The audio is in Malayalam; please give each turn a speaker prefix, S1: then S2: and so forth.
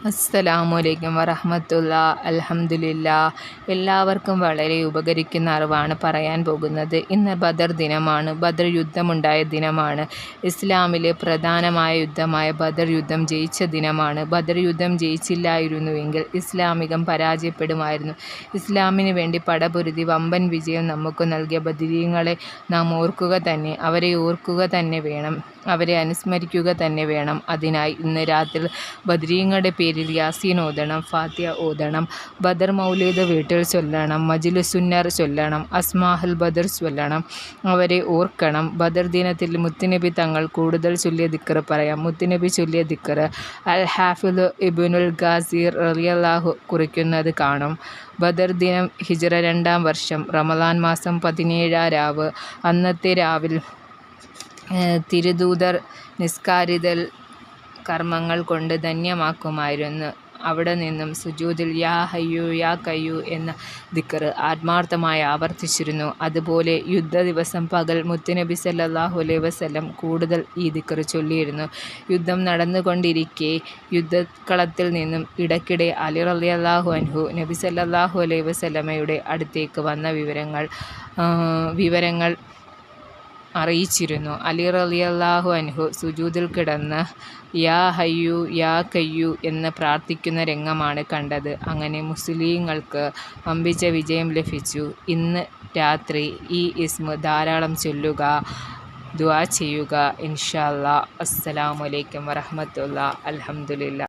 S1: അസ്സലാമു വറഹ്മത്തുള്ളാ. അൽഹംദുലില്ലാ. എല്ലാവർക്കും വളരെ ഉപകരിക്കുന്ന അറിവാണ് പറയാൻ പോകുന്നത്. ഇന്ന് ബദർ ദിനമാണ്. ബദർ യുദ്ധമുണ്ടായ ദിനമാണ്. ഇസ്ലാമിലെ പ്രധാനമായ യുദ്ധമായ ബദർ യുദ്ധം ജയിച്ച ദിനമാണ്. ബദർ യുദ്ധം ജയിച്ചില്ലായിരുന്നുവെങ്കിൽ ഇസ്ലാമികം പരാജയപ്പെടുമായിരുന്നു. ഇസ്ലാമിന് വേണ്ടി പടപൊരുതി വമ്പൻ വിജയം നമുക്ക് നൽകിയ ബദരീങ്ങളെ നാം ഓർക്കുക തന്നെ, അവരെ ഓർക്കുക തന്നെ വേണം, അവരെ അനുസ്മരിക്കുക തന്നെ വേണം. അതിനായി ഇന്ന് രാത്രി ബദരീങ്ങളുടെ പേരിൽ യാസീൻ ഓതണം, ഫാത്തിഹ ഓതണം, ബദർ മൗലിദ് വീട്ടിൽ ചൊല്ലണം, മജ്ലിസുന്നർ ചൊല്ലണം, അസ്മാഹുൽ ബദർ ചൊല്ലണം, അവരെ ഓർക്കണം. ബദർ ദിനത്തിൽ മുത്തുനബി തങ്ങൾ കൂടുതൽ ചൊല്ലിയ ദിക്ർ പറയാം. മുത്തുനബി ചൊല്ലിയ ദിക്ർ അൽ ഹാഫിദ് ഇബ്നുൽ ഗാസിർ റളിയല്ലാഹു കുറിക്കുന്നത് കാണും. ബദർ ദിനം ഹിജ്റ 2-ാം വർഷം റമളാൻ മാസം 17-ാം രാവ്. അന്നത്തെ രാവിൽ തിരുദൂതർ നിസ്കാരിതൽ കർമ്മങ്ങൾ കൊണ്ട് ധന്യമാക്കുമായിരുന്നു. അവിടെ നിന്നും സുജൂദിൽ യാ ഹയ്യു യാ കയ്യു എന്ന ദിക്ർ ആത്മാർത്ഥമായി ആവർത്തിച്ചിരുന്നു. അതുപോലെ യുദ്ധ ദിവസം പകൽ മുത്തുനബി സല്ലല്ലാഹു അലൈഹി വസല്ലം കൂടുതൽ ഈ ദിക്ർ ചൊല്ലിയിരുന്നു. യുദ്ധം നടന്നുകൊണ്ടിരിക്കെ യുദ്ധക്കളത്തിൽ നിന്നും ഇടയ്ക്കിടെ അലി റളിയല്ലാഹു അൻഹു നബി സല്ലല്ലാഹു അലൈഹി വസല്ലമയുടെ അടുത്തേക്ക് വന്ന വിവരങ്ങൾ അറിയിച്ചിരുന്നു. അലി റളിയല്ലാഹു അൻഹു സുജൂദിൽ കിടന്ന് യാ ഹയ്യു യാ കയ്യു എന്ന് പ്രാർത്ഥിക്കുന്ന രംഗമാണ് കണ്ടത്. അങ്ങനെ മുസ്ലിങ്ങൾക്ക് വമ്പിച്ച വിജയം ലഭിച്ചു. ഇന്ന് രാത്രി ഈ ഇസ്മ ധാരാളം ചൊല്ലുക, ദുആ ചെയ്യുക ഇൻഷാ അല്ലാഹ്. അസ്സലാമു അലൈക്കും വറഹ്മത്തുള്ളാഹി. അൽഹംദുലില്ലാ.